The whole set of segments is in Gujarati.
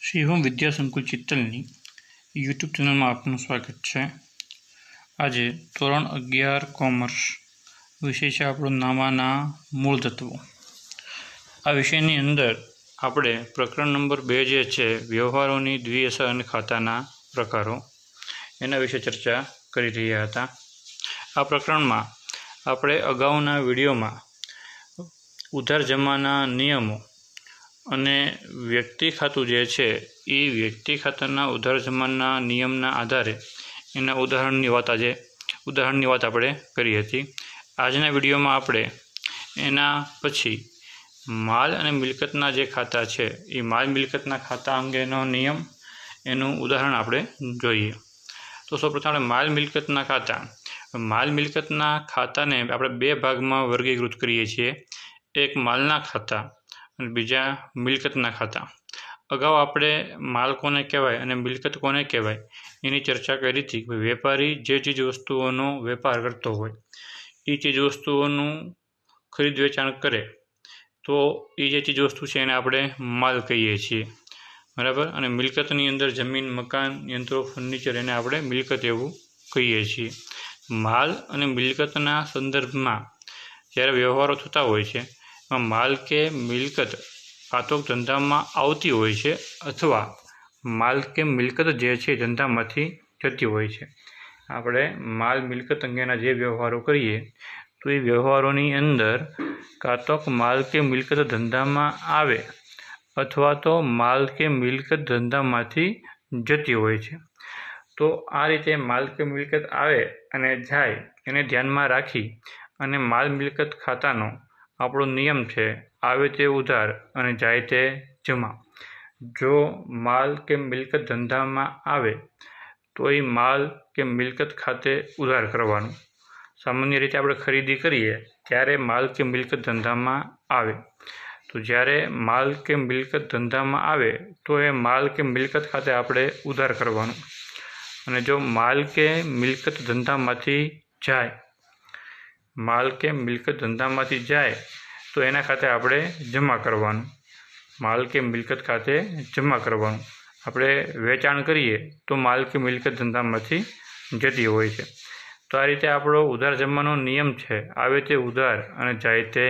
शिवम विद्या संकुल चित्तलनी यूट्यूब चेनल में आपનું स्वागत है। आज ધોરણ 11 कॉमर्स विषय है આપણો નામાના મૂળ તત્વો। આ વિષયની અંદર આપણે પ્રકરણ નંબર 2 જે છે વ્યવહારોની દ્વિઅસર અને ખાતાના પ્રકારો એના વિશે ચર્ચા કરી રહ્યા હતા। આ પ્રકરણમાં આપણે અગાઉના વિડીયોમાં ઉધાર જમાના નિયમો અને વ્યક્તિ ખાતું જે છે એ વ્યક્તિ ખાતાના ઉધાર જમાના નિયમના આધારે એના ઉદાહરણની વાત આપણે કરી હતી। આજના વિડીયોમાં આપણે એના પછી માલ અને મિલકતના જે ખાતા છે એ માલ મિલકતના ખાતા અંગેનો નિયમ એનું ઉદાહરણ આપણે જોઈએ। તો સૌપ્રથમ આપણે માલ મિલકતના ખાતાને આપણે બે ભાગમાં વર્ગીકૃત કરીએ છીએ, એક માલના ખાતા અને બીજા મિલકતના ખાતા। અગાઉ આપણે માલ કોને કહેવાય અને મિલકત કોને કહેવાય એની ચર્ચા કરી હતી કે વેપારી જે ચીજ વસ્તુઓનો વેપાર કરતો હોય એ ચીજ વસ્તુઓનું ખરીદ વેચાણ કરે તો એ જે ચીજ વસ્તુ છે એને આપણે માલ કહીએ છીએ, બરાબર। અને મિલકતની અંદર જમીન, મકાન, યંત્રો, ફર્નિચર એને આપણે મિલકત એવું કહીએ છીએ। માલ અને મિલકતના સંદર્ભમાં જ્યારે વ્યવહારો થતા હોય છે એમાં માલ કે મિલકત કાં તો ધંધામાં આવતી હોય છે અથવા માલ કે મિલકત જે છે ધંધામાંથી જતી હોય છે। આપણે માલ મિલકત અંગેના જે વ્યવહારો કરીએ તો એ વ્યવહારોની અંદર કાં તો માલ કે મિલકત ધંધામાં આવે અથવા તો માલ કે મિલકત ધંધામાંથી જતી હોય છે। તો આ રીતે માલ કે મિલકત આવે અને જાય એને ધ્યાનમાં રાખી અને માલ મિલકત ખાતાનો આપણો નિયમ છે, આવે તે ઉધાર અને જાય તે જમા। જો માલ કે મિલકત ધંધામાં આવે તો એ માલ કે મિલકત ખાતે ઉધાર કરવાનું। સામાન્ય રીતે આપણે ખરીદી કરીએ ત્યારે માલ કે મિલકત ધંધામાં આવે, તો જ્યારે માલ કે મિલકત ધંધામાં આવે તો એ માલ કે મિલકત ખાતે આપણે ઉધાર કરવાનું। અને જો માલ કે મિલકત ધંધામાંથી જાય તો એના ખાતે આપણે જમા કરવાનું। માલ કે મિલકત ખાતે જમા કરવાનું। આપણે વેચાણ કરીએ તો માલ કે મિલકત ધંધામાંથી જતી હોય છે। તો આ રીતે આપણો ઉધાર જમાનો નિયમ છે, આવે તે ઉધાર અને જાય તે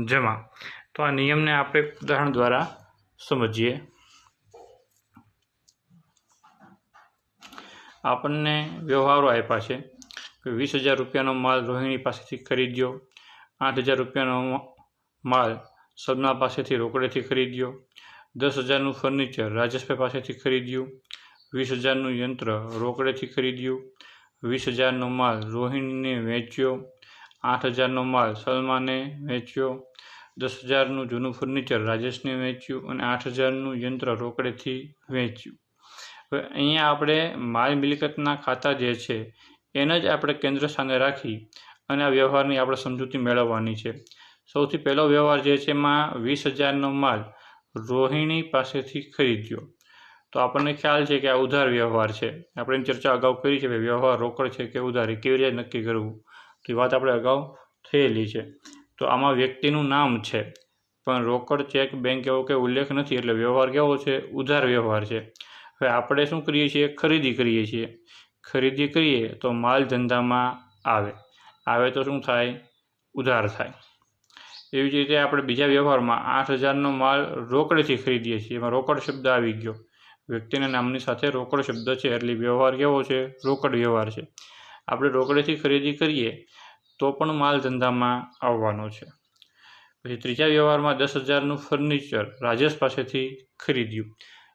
જમા। તો આ નિયમને આપણે ઉદાહરણ દ્વારા સમજીએ। આપણને વ્યવહારો આપ્યા છે કે 20,000 રૂપિયાનો માલ રોહિણી પાસેથી ખરીદ્યો, 8,000 રૂપિયાનો માલ સલમા પાસેથી રોકડેથી ખરીદ્યો, 10,000નું ફર્નિચર રાજેશભાઈ પાસેથી ખરીદ્યું, 20,000નું યંત્ર રોકડેથી ખરીદ્યું, 20,000નો માલ રોહિણીને વેચ્યો, 8,000નો માલ સલમાને વેચ્યો, 10,000નું જૂનું ફર્નિચર રાજેશને વેચ્યું અને 8,000નું યંત્ર રોકડેથી વેચ્યું। હવે અહીંયા આપણે માલ મિલકતના ખાતા જે છે એને જ આપણે કેન્દ્ર સ્થાને રાખી અને આ વ્યવહારની આપણે સમજૂતી મેળવવાની છે। સૌથી પહેલો વ્યવહાર જે છે એમાં 20,000નો માલ રોહિણી પાસેથી ખરીદ્યો, તો આપણને ખ્યાલ છે કે આ ઉધાર વ્યવહાર છે। આપણે એની ચર્ચા અગાઉ કરી છે કે વ્યવહાર રોકડ છે કે ઉધાર, કેવી રીતે નક્કી કરવું, તો એ વાત આપણે અગાઉ થયેલી છે। તો આમાં વ્યક્તિનું નામ છે પણ રોકડ, ચેક, બેંક એવો કંઈ ઉલ્લેખ નથી, એટલે વ્યવહાર કેવો છે? ઉધાર વ્યવહાર છે। હવે આપણે શું કરીએ છીએ? ખરીદી કરીએ છીએ। ખરીદી કરીએ તો માલ ધંધામાં આવે તો શું થાય? ઉધાર થાય। એવી જ રીતે આપણે બીજા વ્યવહારમાં 8,000નો માલ રોકડેથી ખરીદીએ છીએ, એમાં રોકડ શબ્દ આવી ગયો, વ્યક્તિના નામની સાથે રોકડ શબ્દ છે એટલે વ્યવહાર કેવો છે? રોકડ વ્યવહાર છે। આપણે રોકડેથી ખરીદી કરીએ તો પણ માલ ધંધામાં આવવાનો છે। પછી ત્રીજા વ્યવહારમાં 10,000નું ફર્નિચર રાજેશ પાસેથી ખરીદ્યું।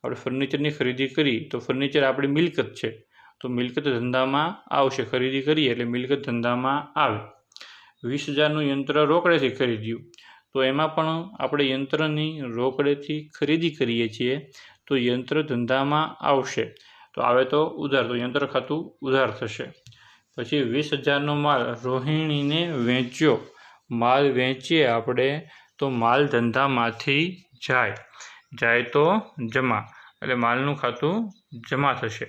આપણે ફર્નિચરની ખરીદી કરી તો ફર્નિચર આપણી મિલકત છે, તો મિલકત ધંધામાં આવશે। ખરીદી કરીએ એટલે મિલકત ધંધામાં આવે। 20,000નું યંત્ર રોકડેથી ખરીદ્યું, તો એમાં પણ આપણે યંત્રની રોકડેથી ખરીદી કરીએ છીએ તો યંત્ર ધંધામાં આવશે, તો આવે તો ઉધાર, તો યંત્ર ખાતું ઉધાર થશે। પછી 20,000નો માલ રોહિણીને વેચ્યો, માલ વેચીએ આપણે તો માલ ધંધામાંથી જાય તો જમા, એટલે માલનું ખાતું જમા થશે।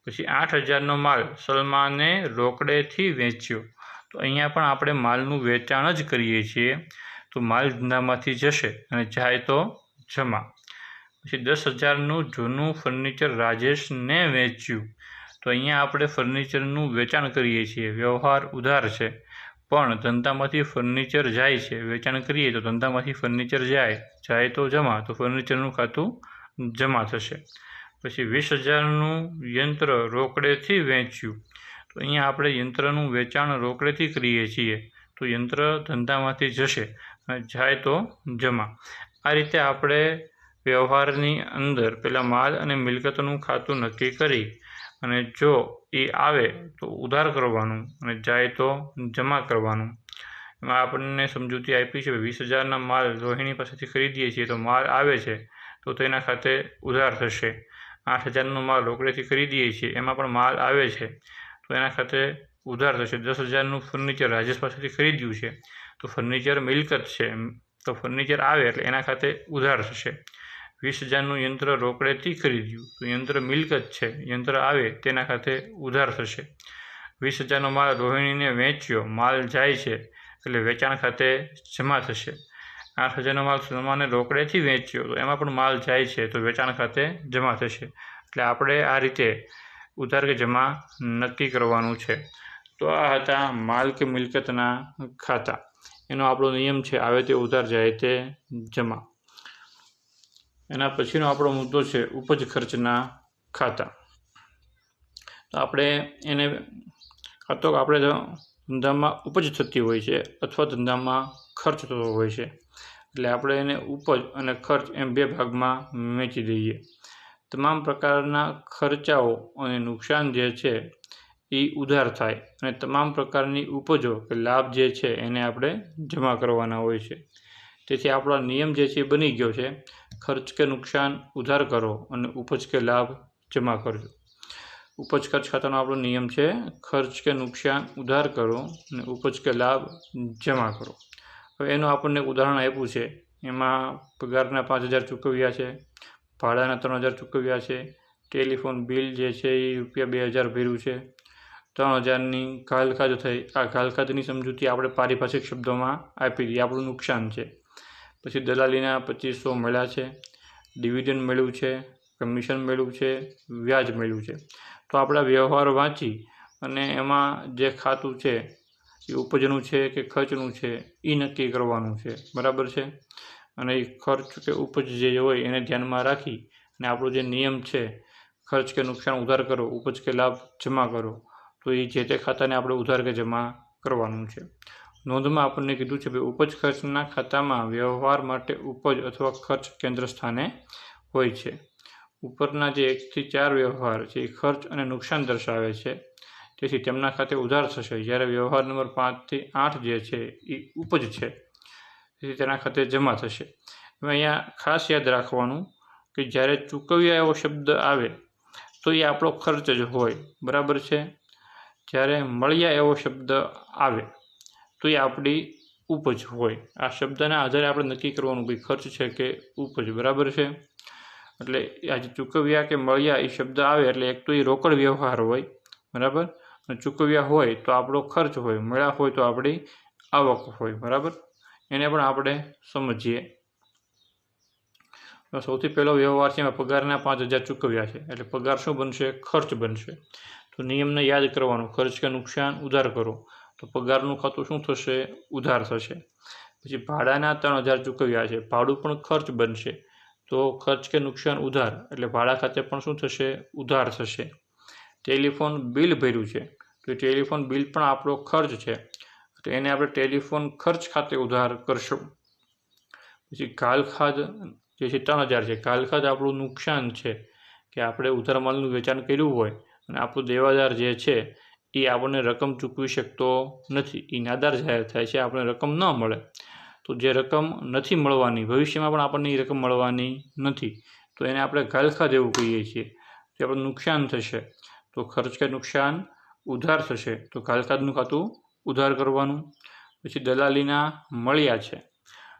પછી 8,000નો માલ સલમાને રોકડેથી વેચ્યો, તો અહીંયા પણ આપણે માલનું વેચાણ જ કરીએ છીએ તો માલ ધંધામાંથી જશે અને જાય તો જમા। પછી 10,000નું જૂનું ફર્નિચર રાજેશને વેચ્યું. તો અહીંયા આપણે ફર્નિચરનું વેચાણ કરીએ છીએ, વ્યવહાર ઉધાર છે, પણ ધંધામાંથી ફર્નિચર જાય છે. વેચાણ કરીએ તો ધંધામાંથી ફર્નિચર જાય તો જમા, તો ફર્નિચરનું ખાતું જમા થશે. પછી 20,000નું યંત્ર રોકડેથી વેચ્યું. તો અહીંયા આપણે યંત્રનું વેચાણ રોકડેથી કરીએ છીએ, તો યંત્ર ધંધામાંથી જશે અને જાય તો જમા. આ રીતે આપણે વ્યવહારની અંદર પહેલાં માલ અને મિલકતનું ખાતું નક્કી કરી અને જો એ આવે તો ઉધાર કરવાનું અને જાય તો જમા કરવાનું. એમાં આપણને સમજૂતી આપી છે 20,000ના માલ રોહિણી પાસેથી ખરીદીએ છીએ તો માલ આવે છે તો તેના ખાતે ઉધાર થશે. 8,000નો માલ રોકડેથી ખરીદીએ છીએ એમાં પણ માલ આવે છે તો એના ખાતે ઉધાર થશે. 10,000નું ફર્નિચર રાજેશ પાસેથી ખરીદ્યું છે તો ફર્નિચર મિલકત છે તો ફર્નિચર આવે એટલે એના ખાતે ઉધાર થશે. 20,000નું યંત્ર રોકડેથી ખરીદ્યું તો યંત્ર મિલકત છે, યંત્ર આવે તેના ખાતે ઉધાર થશે. 20,000નો માલ રોહિણીને વેચ્યો, માલ જાય છે એટલે વેચાણ ખાતે જમા થશે. 8,000નો માલ સલમાને રોકડેથી વેચ્યો તો એમાં પણ માલ જાય છે તો વેચાણ ખાતે જમા થશે. એટલે આપણે આ રીતે ઉધાર કે જમા નક્કી કરવાનું છે. તો આ હતા માલ કે મિલકતના ખાતા. એનો આપણો નિયમ છે આવે તે ઉધાર જાય તે જમા. એના પછીનો આપણો મુદ્દો છે ઉપજ ખર્ચના ખાતા. તો આપણે એને ખાતો આપણે ધંધામાં ઉપજ થતી હોય છે અથવા ધંધામાં ખર્ચ થતો હોય છે એટલે આપણે એને ઉપજ અને ખર્ચ એમ બે ભાગમાં વહેંચી દઈએ. તમામ પ્રકારના ખર્ચાઓ અને નુકસાન જે છે એ ઉધાર થાય અને તમામ પ્રકારની ઉપજો કે લાભ જે છે એને આપણે જમા કરવાના હોય છે. તેથી આપણો નિયમ જે છે એ બની ગયો છે, ખર્ચ કે નુકસાન ઉધાર કરો અને ઉપજ કે લાભ જમા કરજો. ઉપજ ખર્ચ ખાતાનો આપણો નિયમ છે ખર્ચ કે નુકસાન ઉધાર કરો અને ઉપજ કે લાભ જમા કરો. હવે એનું આપણને ઉદાહરણ આપ્યું છે. એમાં પગારના 5,000 ચૂકવ્યા છે, ભાડાના 3,000 ચૂકવ્યા છે, ટેલિફોન બિલ જે છે એ ₹2,000 ભર્યું છે, 3,000ની ઘાલખાદ થઈ. આ ઘાલખાદની સમજૂતી આપણે પારિભાષિક શબ્દોમાં આપી દઈએ, આપણું નુકસાન છે. પછી દલાલીના 2,500 મળ્યા છે, ડિવિડન્ડ મળ્યું છે, કમિશન મળ્યું છે, વ્યાજ મળ્યું છે. તો આપણા વ્યવહાર વાંચી અને એમાં જે ખાતું છે એ ઉપજનું છે કે ખર્ચનું છે એ નક્કી કરવાનું છે, બરાબર છે. અને એ ખર્ચ કે ઉપજ જે હોય એને ધ્યાનમાં રાખી અને આપણો જે નિયમ છે ખર્ચ કે નુકસાન ઉધાર કરો, ઉપજ કે લાભ જમા કરો, તો એ જે તે ખાતાને આપણે ઉધાર કે જમા કરવાનું છે. નોંધમાં આપણને કીધું છે કે ઉપજ ખર્ચના ખાતામાં વ્યવહાર માટે ઉપજ અથવા ખર્ચ કેન્દ્ર સ્થાને હોય છે. ઉપરના જે 1 થી 4 વ્યવહાર છે એ ખર્ચ અને નુકસાન દર્શાવે છે, તેથી તેમના ખાતે ઉધાર થશે. જ્યારે વ્યવહાર નંબર 5 થી 8 જે છે એ ઉપજ છે, તેથી તેના ખાતે જમા થશે. હવે અહીંયા ખાસ યાદ રાખવાનું કે જ્યારે ચૂકવ્યા એવો શબ્દ આવે તો એ આપણો ખર્ચ જ હોય, બરાબર છે. જ્યારે મળ્યા એવો શબ્દ આવે તો એ આપણી ઉપજ હોય. આ શબ્દના આધારે આપણે નક્કી કરવાનું કે ખર્ચ છે કે ઉપજ, બરાબર છે. એટલે આજે ચૂકવ્યા કે મળ્યા એ શબ્દ આવે એટલે એક તો એ રોકડ વ્યવહાર હોય, બરાબર, અને ચૂકવ્યા હોય તો આપણો ખર્ચ હોય, મળ્યા હોય તો આપણી આવક હોય, બરાબર. એને પણ આપણે સમજીએ. સૌથી પહેલો વ્યવહાર છે એમાં પગારના 5,000 ચૂકવ્યા છે એટલે પગાર શું બનશે? ખર્ચ બનશે. તો નિયમને યાદ કરવાનું, ખર્ચ કે નુકસાન ઉધાર કરો, તો પગારનું ખાતું શું થશે? ઉધાર થશે. પછી ભાડાના 3,000 ચૂકવ્યા છે, ભાડું પણ ખર્ચ બનશે, તો ખર્ચ કે નુકસાન ઉધાર એટલે ભાડા ખાતે પણ શું થશે? ઉધાર થશે. ટેલિફોન બિલ ભર્યું છે તો ટેલિફોન બિલ પણ આપણો ખર્ચ છે તો એને આપણે ટેલિફોન ખર્ચ ખાતે ઉધાર કરશું. પછી ઘાલખાદ જે છે 3,000 છે, ઘાલખાદ આપણું નુકસાન છે કે આપણે ઉધાર માલનું વેચાણ કર્યું હોય અને આપણું દેવાદાર જે છે એ આપણને રકમ ચૂકવી શકતો નથી, એ નાદાર જાહેર થાય છે, આપણને રકમ ન મળે. તો જે રકમ નથી મળવાની, ભવિષ્યમાં પણ આપણને એ રકમ મળવાની નથી, તો એને આપણે ઘાલખાદ એવું કહીએ છીએ. તે આપણું નુકસાન થશે તો ખર્ચ કે નુકસાન ઉધાર થશે, તો ઘાલખાદનું ખાતું ઉધાર કરવાનું. પછી દલાલીના મળ્યા છે,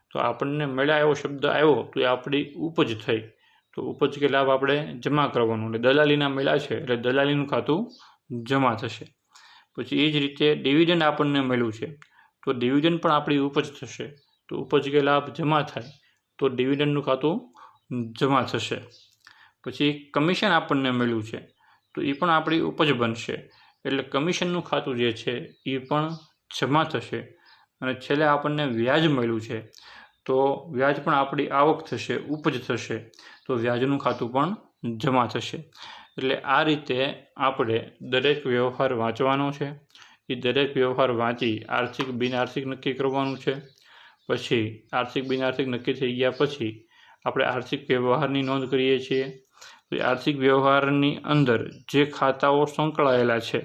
તો આપણને મળ્યા એવો શબ્દ આવ્યો તો એ આપણી ઉપજ થઈ, તો ઉપજ કે લાભ આપણે જમા કરવાનું. એટલે દલાલીના મળ્યા છે એટલે દલાલીનું ખાતું જમા થશે. પછી એ જ રીતે ડિવિડન્ડ આપણને મળ્યું છે તો ડિવિડન્ડ પણ આપણી ઉપજ થશે, તો ઉપજ કે લાભ જમા થાય તો ડિવિડન્ડનું ખાતું જમા થશે। પછી કમિશન આપણને મળ્યું છે તો એ પણ આપણી ઉપજ બનશે, એટલે કમિશનનું ખાતું જે છે એ પણ જમા થશે। અને છેલ્લે આપણને વ્યાજ મળ્યું છે તો વ્યાજ પણ આપણી આવક થશે, ઉપજ થશે, તો વ્યાજનું ખાતું પણ જમા થશે। એટલે આ રીતે આપણે દરેક વ્યવહાર વાંચવાનો છે। એ દરેક વ્યવહાર વાંચી આર્થિક બિનઆર્થિક નક્કી કરવાનું છે। પછી આર્થિક બિનઆર્થિક નક્કી થઈ ગયા પછી આપણે આર્થિક વ્યવહારની નોંધ કરીએ છીએ। તો આર્થિક વ્યવહારની અંદર જે ખાતાઓ સંકળાયેલા છે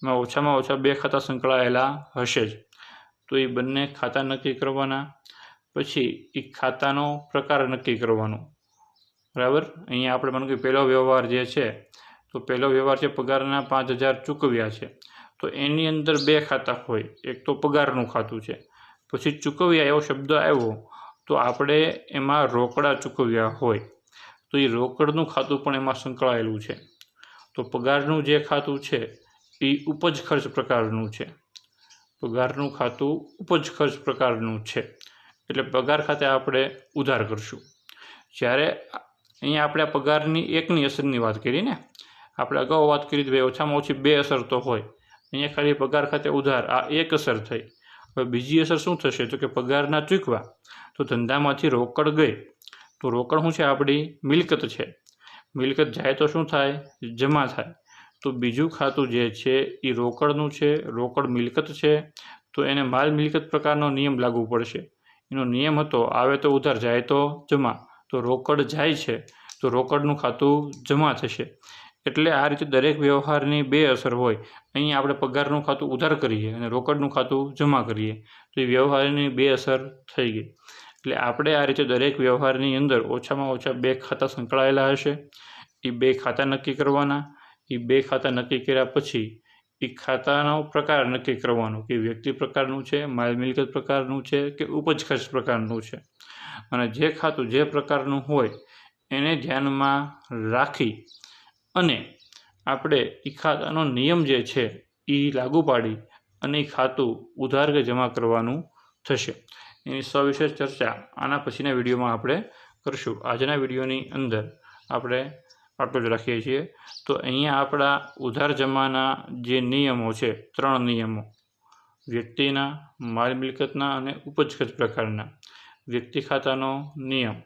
એમાં ઓછામાં ઓછા 2 ખાતા સંકળાયેલા હશે જ, તો એ બંને ખાતા નક્કી કરવાના। પછી એ ખાતાનો પ્રકાર નક્કી કરવાનો, બરાબર। અહીંયા આપણે માનો કે પહેલો વ્યવહાર જે છે તો પહેલો વ્યવહાર છે પગારના 5,000 ચૂકવ્યા છે, તો એની અંદર 2 ખાતા હોય, એક તો પગારનું ખાતું છે, પછી ચૂકવ્યા એવો શબ્દ આવ્યો તો આપણે એમાં રોકડા ચૂકવ્યા હોય તો એ રોકડનું ખાતું પણ એમાં સંકળાયેલું છે। તો પગારનું જે ખાતું છે એ ઉપજ ખર્ચ પ્રકારનું છે, પગારનું ખાતું ઉપજ ખર્ચ પ્રકારનું છે, એટલે પગાર ખાતે આપણે ઉધાર કરશું। જ્યારે અહીંયા આપણે આ પગારની એકની અસરની વાત કરી ને, આપણે અગાઉ વાત કરી ભાઈ ઓછામાં ઓછી 2 અસર તો હોય, અહીંયા ખાલી પગાર ખાતે ઉધાર આ એક અસર થઈ। હવે બીજી અસર શું થશે તો કે પગારના ચૂકવા તો ધંધામાંથી રોકડ ગઈ, તો રોકડ શું છે આપણી મિલકત છે, મિલકત જાય તો શું થાય જમા થાય, તો બીજું ખાતું જે છે એ રોકડનું છે, રોકડ મિલકત છે, તો એને માલ મિલકત પ્રકારનો નિયમ લાગુ પડશે। એનો નિયમ હતો આવે તો ઉધાર જાય તો જમા, તો રોકડ જાય છે તો રોકડનું ખાતું જમા થશે। એટલે આ રીતે દરેક વ્યવહારની 2 અસર હોય। અહીં આપણે પગારનું ખાતું ઉધાર કરીએ અને રોકડનું ખાતું જમા કરીએ તો એ વ્યવહારની 2 અસર થઈ ગઈ। એટલે આપણે આ રીતે દરેક વ્યવહારની અંદર ઓછામાં ઓછા 2 ખાતા સંકળાયેલા હશે, એ 2 ખાતા નક્કી કરવાના। એ 2 ખાતા નક્કી કર્યા પછી એ ખાતાનો પ્રકાર નક્કી કરવાનો કે વ્યક્તિ પ્રકારનું છે, માલ મિલકત પ્રકારનું છે કે ઉપજ ખર્ચ પ્રકારનું છે, અને જે ખાતું જે પ્રકારનું હોય એને ધ્યાનમાં રાખી અને આપણે એ ખાતાનો નિયમ જે છે એ લાગુ પાડી અને એ ખાતું ઉધાર કે જમા કરવાનું થશે। એની સવિશેષ ચર્ચા આના પછીના વિડીયોમાં આપણે કરશું। આજના વિડીયોની અંદર આપણે આટલું જ રાખીએ છીએ। તો અહીંયા આપણા ઉધાર જમાના જે નિયમો છે 3 નિયમો, વ્યક્તિના, માલ મિલકતના અને ઉપજ ખર્ચ પ્રકારના। વ્યક્તિ ખાતાનો નિયમ,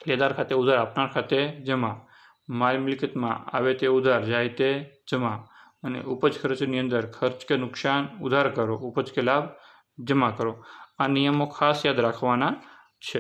લેનાર ખાતે ઉધાર, આપનાર ખાતે જમા, માલ મિલકતમાં આવે તે ઉધાર જાય તે જમા, અને ઉપજ ખર્ચની અંદર ખર્ચ કે નુકસાન ઉધાર કરો, ઉપજ કે લાભ જમા કરો। આ નિયમો ખાસ યાદ રાખવાના છે।